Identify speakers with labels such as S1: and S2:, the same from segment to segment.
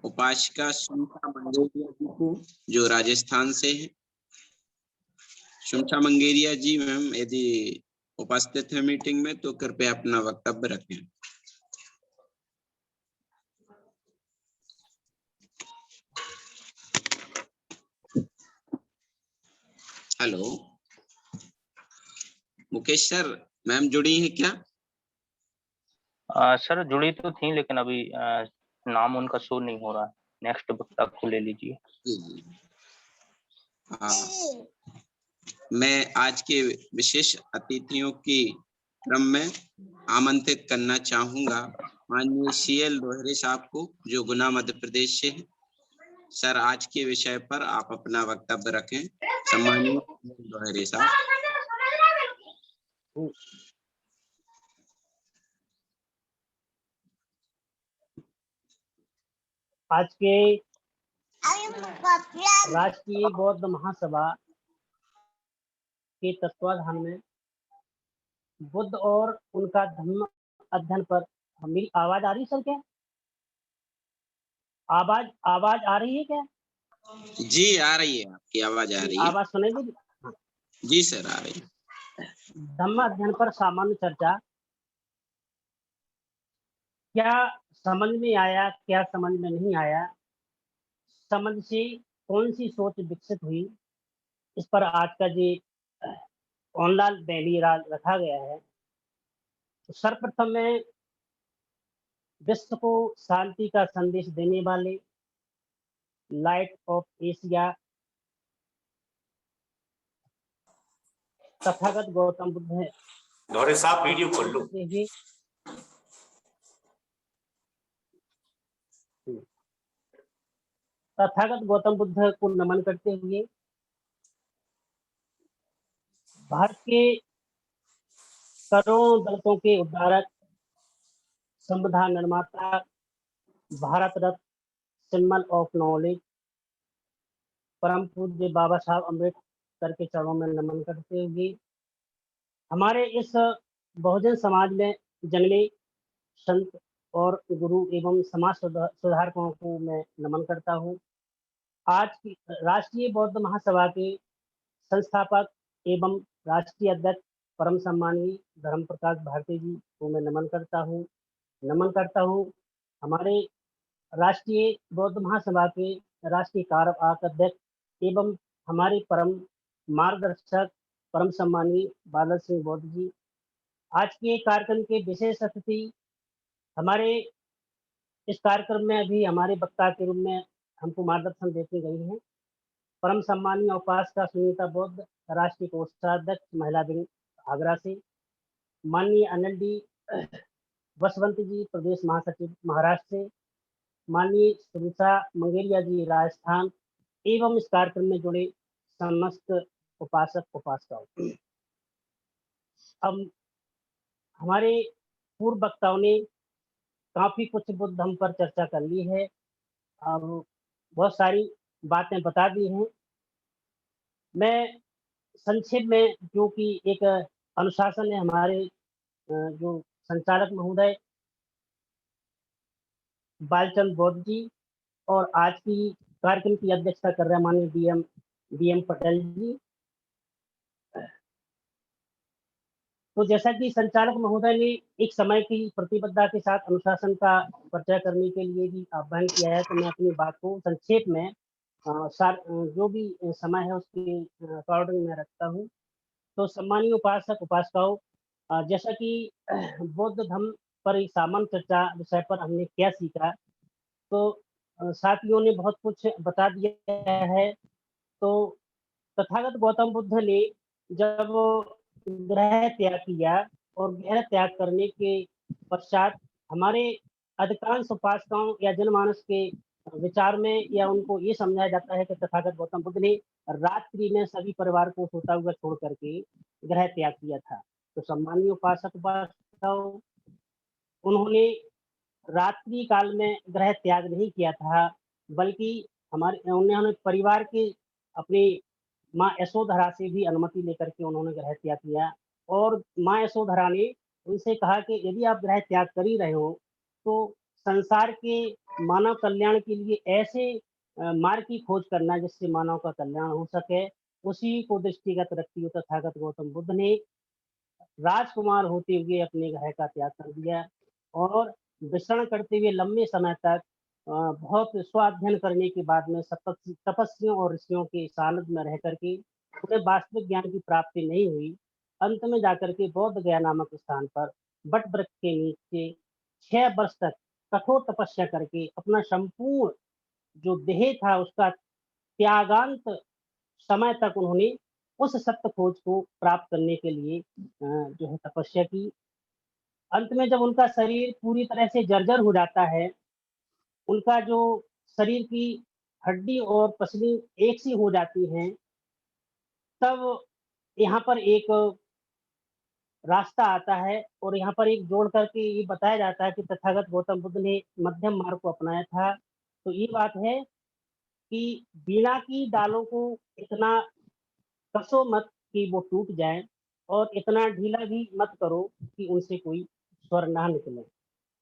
S1: उपासिका शुंठा मंगेरिया जी को, जो राजस्थान से है। शुंठा मंगेरिया जी, मैम यदि उपस्थित है मीटिंग में तो कृपया अपना वक्तव्य रखें। हेलो मुकेश सर, मैम जुड़ी हैं क्या?
S2: सर जुड़ी तो थी, लेकिन अभी नाम उनका शो नहीं हो रहा है। नेक्स्ट वक्ता को ले लीजिए।
S1: जी। मैं आज के विशेष अतिथियों की क्रम में आमंत्रित करना चाहूंगा माननीय CL दोहरे साहब को, जो गुना मध्य प्रदेश से है। सर, आज के विषय पर आप अपना वक्तव्य रखें। सम्मानीय दोहरे साहब।
S3: आज के राष्ट्रीय बौद्ध महासभा के तत्वाधान में बुद्ध और उनका धम्म अध्ययन पर मेरी आवाज आ रही सर? क्या आवाज आ रही है क्या?
S1: जी आ रही है, आपकी आवाज आ रही है।
S3: आवाज सुनाई दे?
S1: जी सर आ रही है।
S3: धम्म अध्ययन पर सामान्य चर्चा। क्या समझ में आया, क्या समझ में नहीं आया, समझ से कौन सी सोच विकसित हुई, इस पर आज का जी ऑनलाइन वेबिनार रखा गया है। तो सर्वप्रथम में विश्व को शांति का संदेश देने वाले लाइट ऑफ एशिया तथागत गौतम बुद्ध है।
S4: दोहरे साहब वीडियो खोल लो।
S3: तथागत गौतम बुद्ध को नमन करते हुए भारत के करोड़ों दलितों के उद्धारक, संविधान निर्माता, Bharat Ratna, symbol of knowledge, परम पूज्य बाबा साहब अम्बेडकर के चरणों में नमन करते हुए हमारे इस बहुजन समाज में जंगली संत और गुरु एवं समाज सुधारकों को मैं नमन करता हूँ। आज की राष्ट्रीय बौद्ध महासभा के संस्थापक एवं राष्ट्रीय अध्यक्ष परम सम्मानीय धर्म प्रकाश भारती जी को मैं नमन करता हूँ। हमारे राष्ट्रीय बौद्ध महासभा के राष्ट्रीय कार्यवाहक अध्यक्ष एवं हमारे परम मार्गदर्शक परम सम्मानीय बादल सिंह बौद्ध जी। आज के कार्यक्रम के विशेष अतिथि हमारे इस कार्यक्रम में अभी हमारे वक्ता के रूप में हमको मार्गदर्शन देते गई हैं परम सम्मानीय उपासिका सुनीता बौद्ध, राष्ट्रीय कोषाध्यक्ष महिला विंग आगरा से। माननीय NLD वसवंत जी, प्रदेश महासचिव महाराष्ट्र से। माननीय शुंठा मंगेरिया जी, राजस्थान, एवं इस कार्यक्रम में जुड़े समस्त उपासक उपासिकाओं। अब हमारे पूर्व वक्ताओं ने काफी कुछ बुद्ध धम्म पर चर्चा कर ली है, अब बहुत सारी बातें बता दी हैं। मैं संक्षेप में, जो कि एक अनुशासन है हमारे जो संचालक महोदय बालचंद बौद्ध जी और आज की कार्यक्रम की अध्यक्षता कर रहे माननीय DM पटेल जी। तो जैसा कि संचालक महोदय ने एक समय की प्रतिबद्धता के साथ अनुशासन का परिचय करने के लिए भी आह्वान किया है, तो मैं अपनी बात को संक्षेप में जो भी समय है उसके अकॉर्डिंग में रखता हूँ। तो सम्मानीय उपासक उपासिकाओं, जैसा कि बौद्ध धर्म पर एक सामान्य चर्चा विषय पर हमने क्या सीखा, तो साथियों ने बहुत कुछ बता दिया है। तो तथागत गौतम बुद्ध ने जब ग्रह त्याग किया और ग्रह त्याग करने के पश्चात हमारे अधिकांश उपासकाओं या जनमानस के विचार में या उनको ये समझाया जाता है कि तथागत गौतम बुद्ध ने रात्रि में सभी परिवार को सोता हुआ छोड़ करके ग्रह त्याग किया था। तो सम्मानीय उपासक उपासिकाओं, उन्होंने रात्रि काल में ग्रह त्याग नहीं किया था, बल्कि उन्होंने परिवार के अपनी माँ यशोधरा से भी अनुमति लेकर के उन्होंने ग्रह त्याग किया। और माँ यशोधरा ने उनसे कहा कि यदि आप ग्रह त्याग कर ही रहे हो तो संसार के मानव कल्याण के लिए ऐसे मार्ग की खोज करना जिससे मानव का कल्याण हो सके, उसी को दृष्टिगत रखते हुए तथागत गौतम बुद्ध ने राजकुमार होते हुए अपने घर का त्याग कर दिया और विचरण करते हुए लंबे समय तक बहुत स्वाध्ययन करने के बाद में तपस्वियों और ऋषियों के सानिध्य में रह करके उन्हें वास्तविक ज्ञान की प्राप्ति नहीं हुई। अंत में जाकर के बौद्ध गया नामक स्थान पर बट वृक्ष के नीचे 6 वर्ष तक कठोर तपस्या करके अपना संपूर्ण जो देह था उसका त्यागांत समय तक उन्होंने उस सत्य खोज को प्राप्त करने के लिए जो है तपस्या की। अंत में जब उनका शरीर पूरी तरह से जर्जर हो जाता है, उनका जो शरीर की हड्डी और पसली एक सी हो जाती हैं, तब यहाँ पर एक रास्ता आता है और यहाँ पर एक जोड़ करके ये बताया जाता है कि तथागत गौतम बुद्ध ने मध्यम मार्ग को अपनाया था। तो ये बात है कि वीणा की डालों को इतना कसो मत कि वो टूट जाए और इतना ढीला भी मत करो कि उनसे कोई स्वर ना निकले।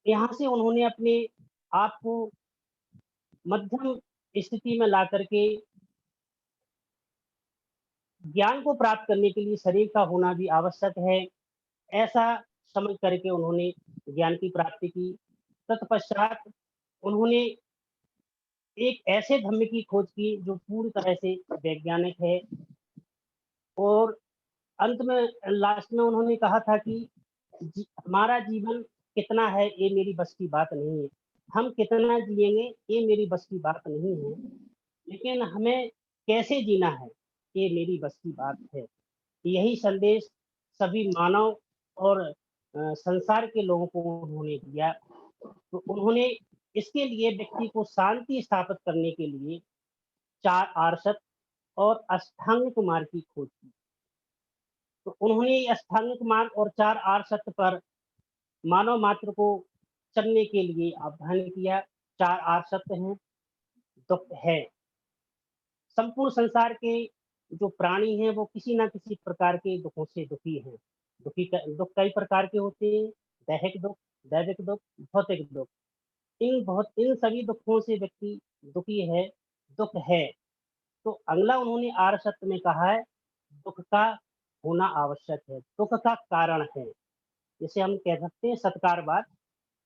S3: यहाँ से उन्होंने अपने आप को मध्यम स्थिति में ला करके ज्ञान को प्राप्त करने के लिए शरीर का होना भी आवश्यक है, ऐसा समझ करके उन्होंने ज्ञान की प्राप्ति की। तत्पश्चात उन्होंने एक ऐसे धम्म की खोज की जो पूरी तरह से वैज्ञानिक है और अंत में लास्ट में उन्होंने कहा था कि हमारा जीवन कितना है ये मेरी बस की बात नहीं है, हम कितना जिएंगे ये मेरी बस की बात नहीं है, लेकिन हमें कैसे जीना है ये मेरी बस की बात है। यही संदेश सभी मानव और संसार के लोगों को उन्होंने दिया। तो उन्होंने इसके लिए व्यक्ति को शांति स्थापित करने के लिए 4 आर्षद और अष्टांगिक मार्ग की खोज की। तो उन्होंने अष्टांगिक मार्ग और 4 आर्षद पर मानव मात्र को चलने के लिए आह्वान किया। 4 आर्षद हैं, दुख है। संपूर्ण संसार के जो प्राणी हैं वो किसी ना किसी प्रकार के दुखों से दुखी हैं। दुख कई प्रकार के होते हैं, दैहिक दुख, दैविक दुख, भौतिक दुख। इन सभी दुखों से व्यक्ति दुखी है, दुख है। तो अगला उन्होंने आर्षद में कहा है दुख का होना आवश्यक है, दुख का कारण है। जिसे हम कह सकते हैं सत्कारवाद,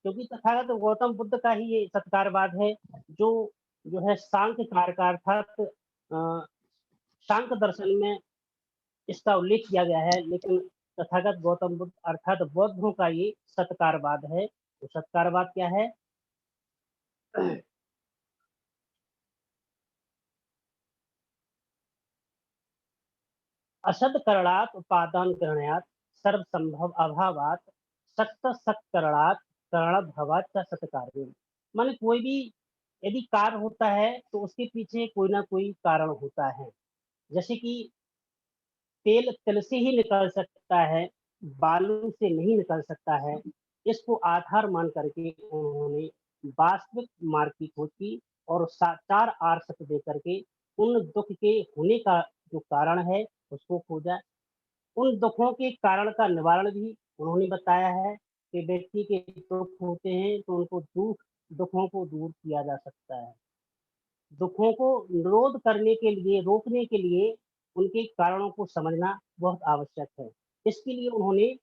S3: क्योंकि तथागत गौतम बुद्ध का ही ये सत्कारवाद है जो है सांख्य कार का अर्थात सांख्य दर्शन में इसका उल्लेख किया गया है, लेकिन तथागत गौतम बुद्ध अर्थात बौद्धों का ये सत्कारवाद है। तो सत्कारवाद क्या है? असद करणात उपादान करण्यात सर्व संभव अभावात सक्त सत्करणात करणभवात सत्कार्य। माने कोई भी यदि कार्य होता है तो उसके पीछे कोई ना कोई कारण होता है। जैसे कि तेल तिल से ही निकल सकता है, बालू से नहीं निकल सकता है। इसको आधार मान करके उन्होंने वास्तविक मार्ग की खोज की और 4 आर्षद दे करके उन दुख के होने का जो कारण है उसको खोजा। उन दुखों के कारण का निवारण भी उन्होंने बताया है कि व्यक्ति के दुख होते हैं तो उनको दुखों को दूर किया जा सकता है। दुखों को निरोध करने के लिए, रोकने के लिए उनके कारणों को समझना बहुत आवश्यक है। इसके लिए उन्होंने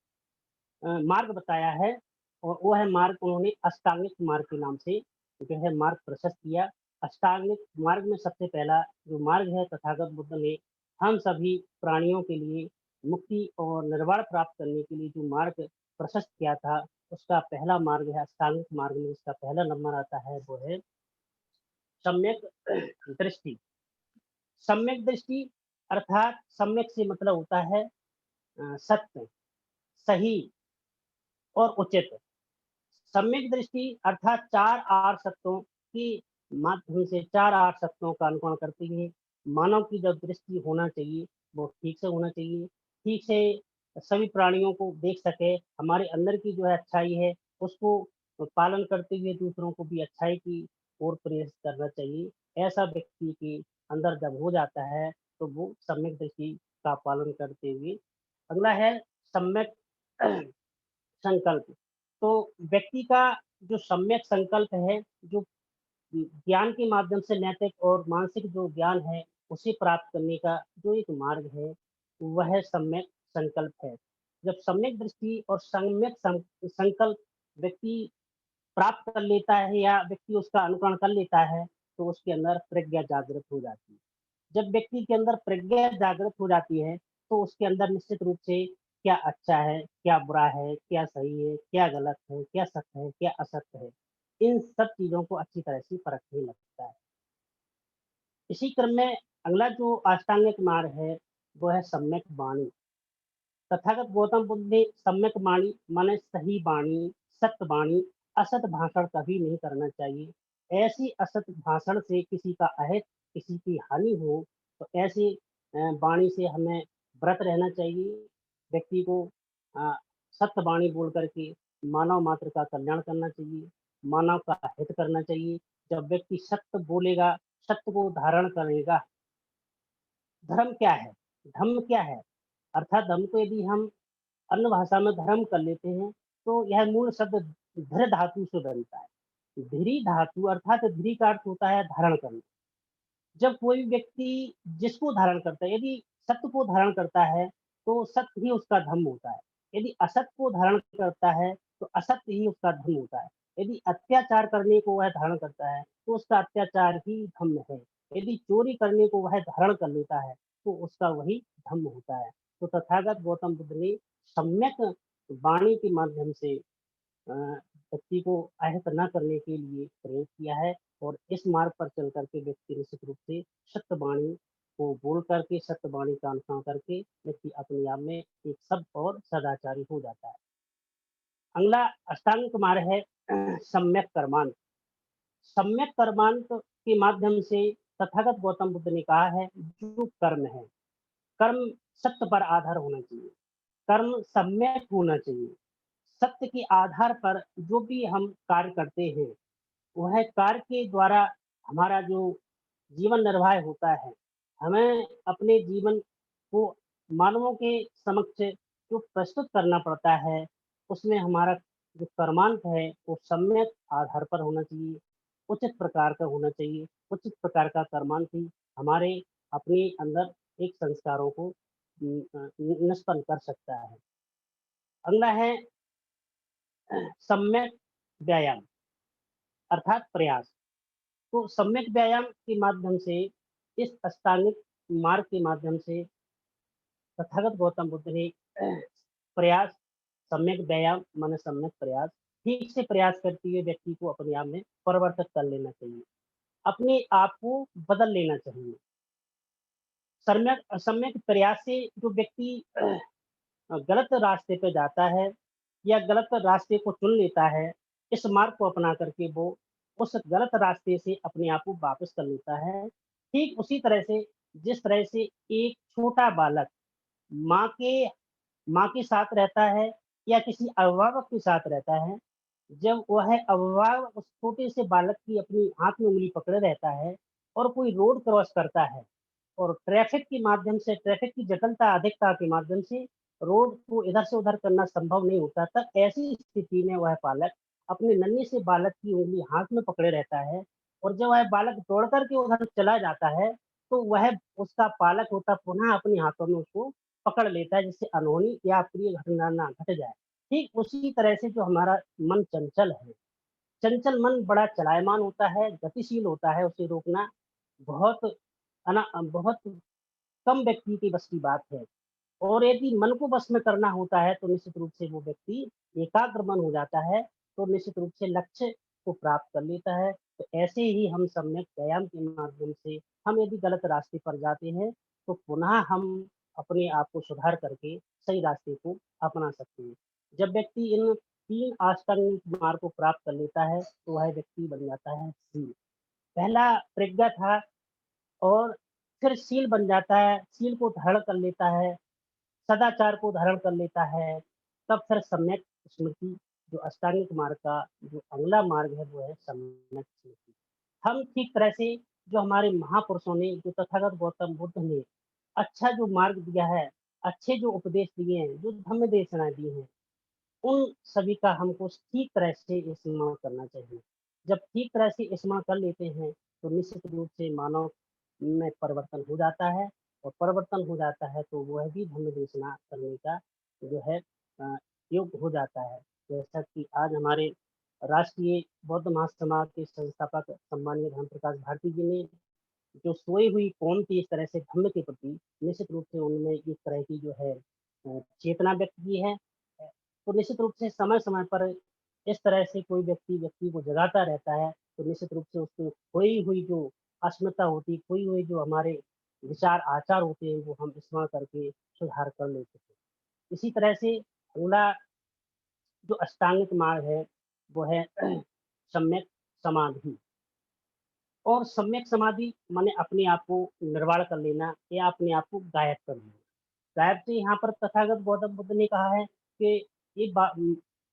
S3: मार्ग बताया है और वो है मार्ग उन्होंने अष्टांगिक मार्ग के नाम से जो है मार्ग प्रशस्त किया। अष्टांगिक मार्ग में सबसे पहला जो मार्ग है तथागत बुद्ध ने हम सभी प्राणियों के लिए मुक्ति और निर्वाण प्राप्त करने के लिए जो मार्ग प्रशस्त किया था उसका पहला मार्ग है अष्टांगिक मार्ग में। इसका पहला नंबर आता है वो है सम्यक दृष्टि। सम्यक दृष्टि अर्थात सम्यक से मतलब होता है सत्य, सही और उचित। सम्यक दृष्टि अर्थात 4 आर्षत्वों की माध्यम से 4 आर्षत्वों का अनुकरण करती है। मानव की जो दृष्टि होना चाहिए वो ठीक से होना चाहिए, ठीक से सभी प्राणियों को देख सके, हमारे अंदर की जो है अच्छाई है उसको पालन करते हुए दूसरों को भी अच्छाई की ओर प्रेरित करना चाहिए। ऐसा व्यक्ति के अंदर जब हो जाता है तो वो सम्यक दृष्टि का पालन करते हुए। अगला है सम्यक संकल्प। तो व्यक्ति का जो सम्यक संकल्प है, जो ज्ञान के माध्यम से नैतिक और मानसिक जो ज्ञान है, उसे प्राप्त करने का जो एक मार्ग है, वह सम्यक संकल्प है। जब सम्यक दृष्टि और सम्यक संकल्प व्यक्ति प्राप्त कर लेता है या व्यक्ति उसका अनुकरण कर लेता है, तो उसके अंदर प्रज्ञा जागृत हो जाती है। जब व्यक्ति के अंदर प्रज्ञा जागृत हो जाती है, तो उसके अंदर निश्चित रूप से क्या अच्छा है, क्या बुरा है, क्या सही है, क्या गलत है, क्या सत्य है, क्या असत्य है, इन सब चीज़ों को अच्छी तरह से परखने लगता है। इसी क्रम में अगला जो अष्टांगिक मार्ग है, वो है सम्यक वाणी। तथागत गौतम बुद्ध ने सम्यक वाणी माने सही वाणी, सत्य वाणी, असत भाषण कभी नहीं करना चाहिए। ऐसी असत भाषण से किसी का अहित, किसी की हानि हो, तो ऐसी वाणी से हमें व्रत रहना चाहिए। व्यक्ति को सत्य वाणी बोल करके मानव मात्र का कल्याण करना चाहिए, मानव का हित करना चाहिए। जब व्यक्ति सत्य बोलेगा, सत्य को धारण करेगा, धर्म क्या है? धम्म क्या है? अर्थात धम्म को यदि हम अन्य भाषा में धर्म कर लेते हैं, तो यह मूल शब्द धृ धातु से बनता है। धृ धातु अर्थात धृ का अर्थ होता है धारण करना। जब कोई व्यक्ति जिसको धारण करता है, यदि सत्य को धारण करता है, तो सत्य ही उसका धर्म होता है। यदि असत्य को धारण करता है, तो असत्य ही उसका धर्म होता है। यदि अत्याचार करने को वह धारण करता है, तो उसका अत्याचार ही धर्म है। यदि चोरी करने को वह धारण कर लेता है, तो उसका वही धर्म होता है। तो तथागत गौतम बुद्ध ने सम्यक वाणी के माध्यम से व्यक्ति को आहत न करने के लिए प्रयोग किया है, और इस मार्ग पर चल करके व्यक्ति निश्चित रूप से सत्य वाणी को बोल करके, सत्य वाणी का अनुसरण करके व्यक्ति अपने आप में एक सब और सदाचारी हो जाता है। अगला अष्टांग मार्ग है सम्यक कर्मांत। सम्यक कर्मांत के माध्यम से तथागत गौतम बुद्ध ने कहा है, जो कर्म है, कर्म सत्य पर आधार होना चाहिए, कर्म सम्यक होना चाहिए। सत्य के आधार पर जो भी हम कार्य करते हैं, वह कार्य के द्वारा हमारा जो जीवन निर्वाह होता है, हमें अपने जीवन को मानवों के समक्ष जो प्रस्तुत करना पड़ता है, उसमें हमारा जो कर्मांत है, वो सम्यक आधार पर होना चाहिए, उचित प्रकार का होना चाहिए। उचित प्रकार का कर्मांत ही हमारे अपने अंदर एक संस्कारों को निष्पन्न कर सकता है। अगला है सम्यक व्यायाम अर्थात प्रयास। तो सम्यक व्यायाम के माध्यम से, इस अष्टांगिक मार्ग के माध्यम से तथागत गौतम बुद्ध ने प्रयास, सम्यक व्यायाम माने सम्यक प्रयास, ठीक से प्रयास करते हुए व्यक्ति को अपने आप में परिवर्तित कर लेना चाहिए, अपने आप को बदल लेना चाहिए। सम्यक सम्यक प्रयास से जो व्यक्ति गलत रास्ते पे जाता है या गलत रास्ते को चुन लेता है, इस मार्ग को अपना करके वो उस गलत रास्ते से अपने आप को वापस कर लेता है। ठीक उसी तरह से, जिस तरह से एक छोटा बालक माँ के माँ के साथ रहता है या किसी अभिभावक के साथ रहता है, जब वह अभिभावक उस छोटे से बालक की अपनी हाथ में उँगली पकड़े रहता है और कोई रोड क्रॉस करता है, और ट्रैफिक के माध्यम से, ट्रैफिक की जटिलता अधिकता के माध्यम से रोड को इधर से उधर करना संभव नहीं होता, तब ऐसी स्थिति में वह बालक अपने नन्हे से बालक की उँगली हाथ में पकड़े रहता है, और जब वह बालक दौड़ करके उधर चला जाता है, तो वह उसका पालक होता पुनः अपने हाथों में उसको पकड़ लेता है, जिससे अनहोनी या अप्रिय घटना ना घट जाए। ठीक उसी तरह से जो हमारा मन चंचल है, चंचल मन बड़ा चलायमान होता है, गतिशील होता है, उसे रोकना बहुत बहुत कम व्यक्ति के बस की बात है। और यदि मन को वश में करना होता है, तो निश्चित रूप से वो व्यक्ति एकाग्र मन हो जाता है, तो निश्चित रूप से लक्ष्य को प्राप्त कर लेता है। तो ऐसे ही हम सम्यक व्यायाम के माध्यम से हम यदि गलत रास्ते पर जाते हैं, तो पुनः हम अपने आप को सुधार करके सही रास्ते को अपना सकते हैं। जब व्यक्ति इन 3 आष्टांगिक मार्ग को प्राप्त कर लेता है, तो वह व्यक्ति बन जाता है शील। पहला प्रज्ञा था, और फिर शील बन जाता है, शील को धारण कर लेता है, सदाचार को धारण कर लेता है, तब फिर सम्यक स्मृति, जो अष्टांगिक मार्ग का जो अगला मार्ग है, वो है सम्यक स्मृति। हम ठीक तरह से, जो हमारे महापुरुषों ने, जो तथागत गौतम बुद्ध ने अच्छा जो मार्ग दिया है, अच्छे जो उपदेश दिए हैं, जो धम्म देशनाएँ दी हैं, उन सभी का हमको ठीक तरह से इस्तेमाल करना चाहिए। जब ठीक तरह से इस्तेमाल कर लेते हैं तो निश्चित रूप से मानव में परिवर्तन हो जाता है, और परिवर्तन हो जाता है तो वह भी धर्म देशना करने का जो है योग्य हो जाता है। जैसा कि आज हमारे राष्ट्रीय बौद्ध महासमाज के संस्थापक सम्मानीय धर्म प्रकाश भारती जी ने जो सोई हुई कौम थी इस तरह से धर्म के प्रति, निश्चित रूप से उनमें इस तरह की जो है चेतना व्यक्त की है। तो निश्चित रूप से समय-समय पर इस तरह से कोई व्यक्ति को जगाता रहता है, तो निश्चित रूप से उसको खोई हुई जो अस्मिता होती है, खोई हुई जो हमारे विचार आचार होते हैं, वो हम इस्तेमाल करके सुधार कर लेते हैं। इसी तरह से अगला जो अष्टांगिक मार्ग है, वो है सम्यक समाधि। और सम्यक समाधि माने अपने आप को निर्वाण कर लेना या अपने आप को गायब कर लेना। गायब से यहाँ पर तथागत गौतम बुद्ध ने कहा है कि ये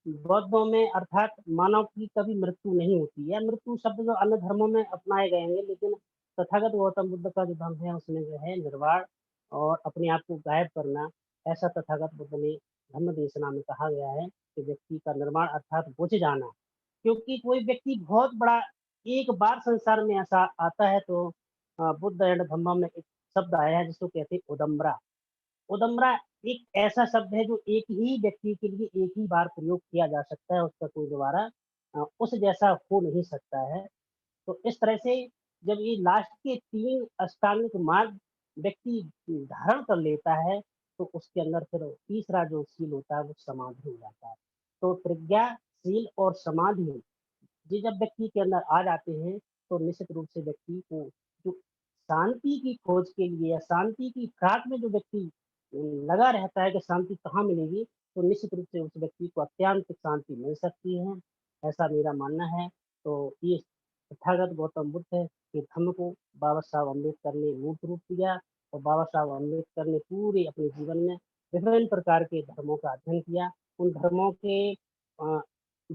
S3: बौद्धों में अर्थात मानव की कभी मृत्यु नहीं होती है। मृत्यु शब्द जो अन्य धर्मों में अपनाए गए हैं, लेकिन तथागत गौतम बुद्ध का जो धर्म है उसमें जो है निर्वाण और अपने आप को गायब करना, ऐसा तथागत बुद्ध ने धम्म देशना में कहा गया है कि व्यक्ति का निर्वाण अर्थात बुझ जाना। क्योंकि कोई व्यक्ति बहुत बड़ा एक बार संसार में ऐसा आता है तो बुद्ध एंड धम्म में एक शब्द आया है जिसको कहते हैं उदम्बरा। उदम्बरा एक ऐसा शब्द है जो एक ही व्यक्ति के लिए एक ही बार प्रयोग किया जा सकता है, उसका कोई दोबारा उस जैसा हो नहीं सकता है। तो इस तरह से जब ये लास्ट के 3 अष्टांगिक मार्ग व्यक्ति धारण कर लेता है, तो उसके अंदर फिर तीसरा जो शील होता है वो समाधि हो जाता है। तो प्रज्ञा, शील और समाधि ये जब व्यक्ति के अंदर आ जाते हैं, तो निश्चित रूप से व्यक्ति को जो शांति की खोज के लिए या शांति की फिराक में जो व्यक्ति लगा रहता है कि शांति कहाँ मिलेगी, तो निश्चित रूप से उस व्यक्ति को अत्यंत शांति मिल सकती है, ऐसा मेरा मानना है। तो ये तथागत गौतम बुद्ध के धम्म को बाबा साहब अम्बेडकर ने मूर्त रूप दिया, और बाबा साहब अम्बेडकर ने पूरे अपने जीवन में विभिन्न प्रकार के धर्मों का अध्ययन किया। उन धर्मों के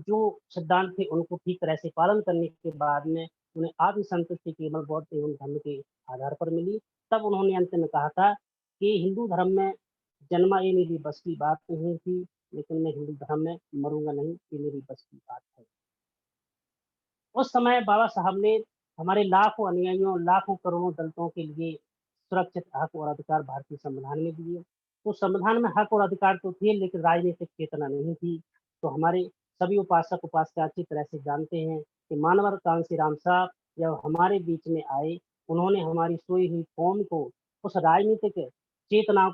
S3: जो सिद्धांत थे उनको ठीक तरह से पालन करने के बाद में उन्हें आत्मसंतुष्टि केवल बौद्ध एवं धर्म के आधार पर मिली। तब उन्होंने अंत में कहा था कि हिंदू धर्म में जन्मा ये मेरी बस की बात नहीं थी, लेकिन मैं हिंदू धर्म में मरूंगा नहीं, ये मेरी बस की बात है। उस समय बाबा साहब ने हमारे लाखों अनुयायियों, लाखों करोड़ों दलितों के लिए सुरक्षित हक और अधिकार भारतीय संविधान में दिए। तो संविधान में हक और अधिकार तो थे, लेकिन राजनीतिक चेतना नहीं थी। तो हमारे सभी उपासक उपासिका अच्छी तरह से जानते हैं कि मानवर कांसी राम साहब जब हमारे बीच में आए, उन्होंने हमारी सोई हुई कौम को उस राजनीतिक चेतना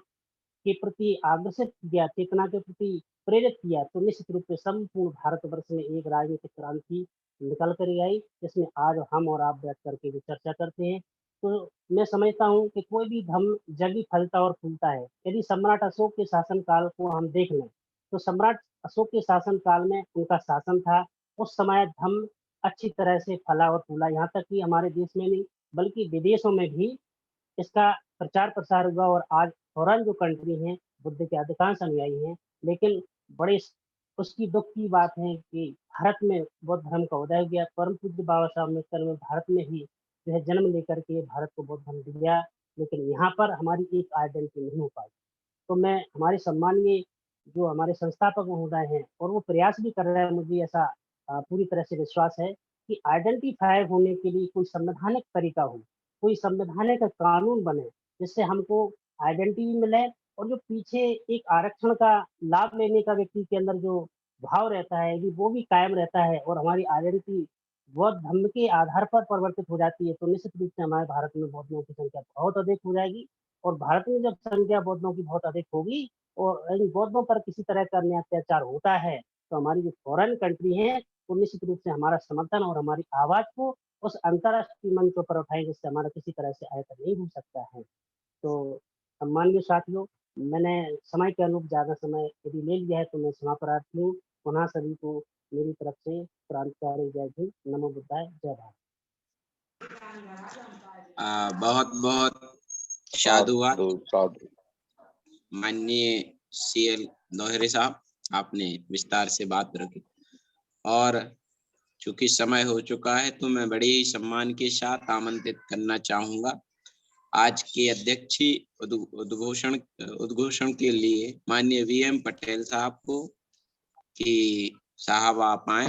S3: के प्रति आकर्षित किया, चेतना के प्रति प्रेरित किया, तो निश्चित रूप से संपूर्ण भारतवर्ष में एक राजनीतिक क्रांति निकल कर आई, जिसमें आज हम और आप बैठ करके जो चर्चा करते हैं। तो मैं समझता हूँ कि कोई भी धर्म जल्दी फलता और फूलता है। यदि सम्राट अशोक के शासन काल को हम देख लें, तो सम्राट अशोक के शासन काल में उनका शासन था, उस समय धर्म अच्छी तरह से फला और फूला, यहाँ तक कि हमारे देश में नहीं बल्कि विदेशों में भी इसका प्रचार प्रसार हुआ, और आज फॉरेन जो कंट्री हैं, बुद्ध के अधिकांश अनुयायी हैं। लेकिन बड़े उसकी दुख की बात है कि भारत में बौद्ध धर्म का उदय हो गया। परम पूज्य बाबा साहब अम्बेडकर ने भारत में ही जो है जन्म लेकर के भारत को बौद्ध धर्म दिया, लेकिन यहाँ पर हमारी एक आइडेंटिटी नहीं हो पाई। तो मैं हमारे सम्मानीय जो हमारे संस्थापक महोदय हैं और वो प्रयास भी कर रहे हैं, मुझे ऐसा पूरी तरह से विश्वास है कि आइडेंटिफाई होने के लिए कोई संवैधानिक तरीका हो, कोई संवैधानिक कानून बने, जिससे हमको आइडेंटिटी मिले, और जो पीछे एक आरक्षण का लाभ लेने का व्यक्ति के अंदर जो भाव रहता है, यदि वो भी कायम रहता है और हमारी आइडेंटिटी बौद्ध धर्म के आधार पर परिवर्तित हो जाती है, तो निश्चित रूप से हमारे भारत में बौद्धों की संख्या बहुत अधिक हो जाएगी। और भारत में जब संख्या बौद्धों की बहुत अधिक होगी और इन बौद्धों पर किसी तरह का अन्य अत्याचार होता है, तो हमारी जो फॉरेन कंट्री है वो निश्चित रूप से हमारा समर्थन और हमारी आवाज को उस अंतर्राष्ट्रीय मंचों पर उठाएं, जिससे हमारा किसी तरह से आयकर नहीं हो सकता है। तो सम्मानीय साथियों, मैंने समय के अनुरूप ज्यादा समय यदि ले लिया है तो मैं समाप्रार्थी हूँ। पुनः सभी को मेरी तरफ से क्रांतिकारी जय हिंद, नमो बुद्धाय, जय भारत।
S1: बहुत बहुत साधुवाद
S5: साधु।
S1: माननीय सीएल दोहरे साहब, आपने विस्तार से बात रखी, और चूंकि समय हो चुका है तो मैं बड़े ही सम्मान के साथ आमंत्रित करना चाहूंगा आज के अध्यक्ष उद्घोषण के लिए माननीय वीएम पटेल साहब को कि साहब आप आए